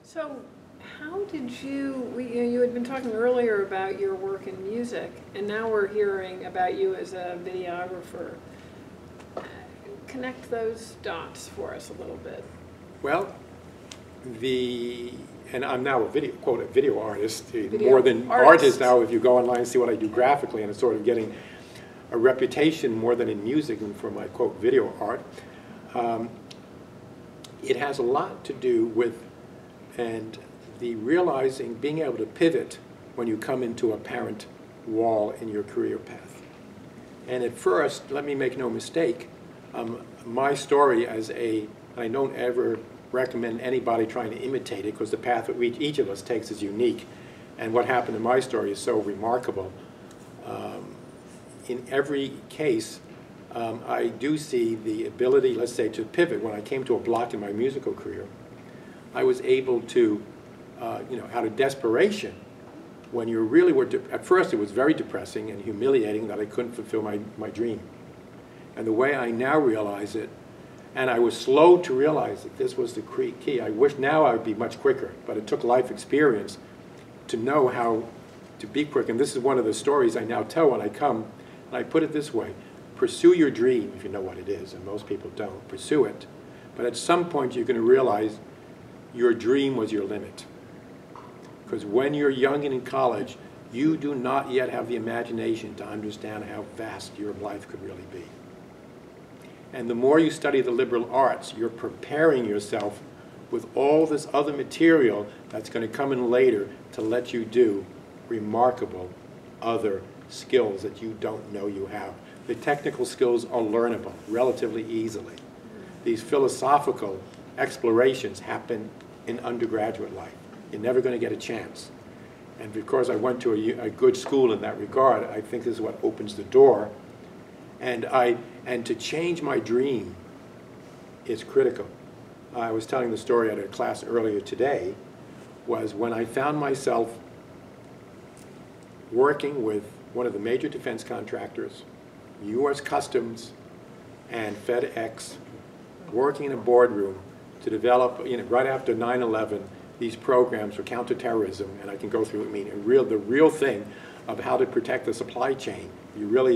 So how did you had been talking earlier about your work in music, and now we're hearing about you as a videographer. Connect those dots for us a little bit. Well, and I'm now a video artist, more than artist now. If you go online and see what I do graphically, and it's sort of getting a reputation more than in music and for my quote video art. It has a lot to do with the realizing, being able to pivot when you come into a apparent wall in your career path. And at first, let me make no mistake, my story I don't ever recommend anybody trying to imitate it, because the path that each of us takes is unique. And what happened in my story is so remarkable. In every case, I do see the ability, let's say, to pivot. When I came to a block in my musical career, I was able to, out of desperation, when you really were, at first it was very depressing and humiliating that I couldn't fulfill my dream. And the way I now realize it, and I was slow to realize that this was the key. I wish now I would be much quicker, but it took life experience to know how to be quick. And this is one of the stories I now tell when I come, and I put it this way: pursue your dream if you know what it is, and most people don't. Pursue it. But at some point you're going to realize your dream was your limit. Because when you're young and in college, you do not yet have the imagination to understand how vast your life could really be. And the more you study the liberal arts, you're preparing yourself with all this other material that's going to come in later to let you do remarkable other skills that you don't know you have. The technical skills are learnable relatively easily. These philosophical explorations happen in undergraduate life. You're never going to get a chance. And because I went to a good school in that regard, I think this is what opens the door. And to change my dream is critical. I was telling the story at a class earlier today, was when I found myself working with one of the major defense contractors, U.S. Customs and FedEx, working in a boardroom to develop, right after 9/11, these programs for counterterrorism, and I can go through, the real thing of how to protect the supply chain.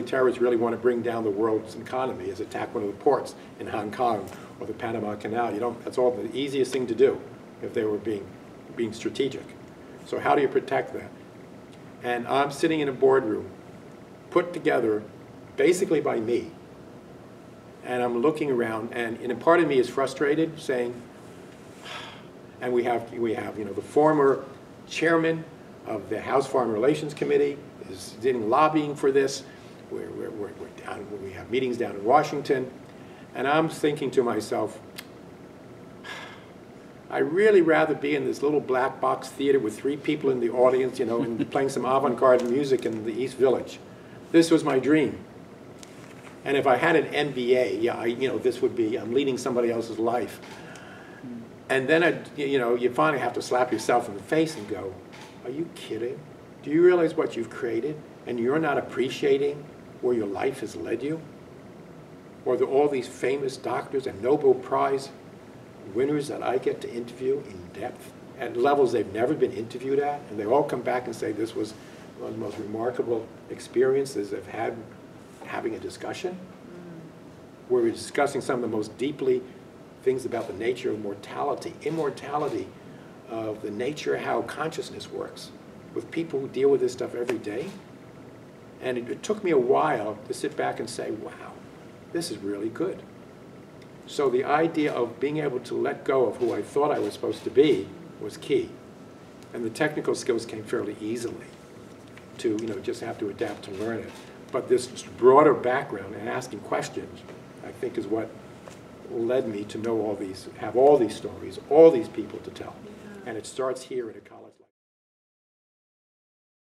Terrorists really want to bring down the world's economy, is attack one of the ports in Hong Kong or the Panama Canal. That's all the easiest thing to do if they were being strategic. So how do you protect that? And I'm sitting in a boardroom, put together basically by me, and I'm looking around, and a part of me is frustrated, saying, and we have the former chairman of the House Foreign Relations Committee is doing lobbying for this. We have meetings down in Washington, and I'm thinking to myself, I'd really rather be in this little black box theater with 3 people in the audience, and playing some avant-garde music in the East Village. This was my dream. And if I had an MBA, this would be, I'm leading somebody else's life. And then, you finally have to slap yourself in the face and go, are you kidding? Do you realize what you've created? And you're not appreciating where your life has led you? Or all these famous doctors and Nobel Prize winners that I get to interview in depth at levels they've never been interviewed at, and they all come back and say this was one of the most remarkable experiences they've had having a discussion, where we're discussing some of the most deeply things about the nature of mortality, immortality, of the nature of how consciousness works, with people who deal with this stuff every day. And it took me a while to sit back and say, wow, this is really good. So the idea of being able to let go of who I thought I was supposed to be was key. And the technical skills came fairly easily to, just have to adapt to learn it. But this broader background and asking questions, I think, is what led me to know have all these stories, all these people to tell. And it starts here at a college.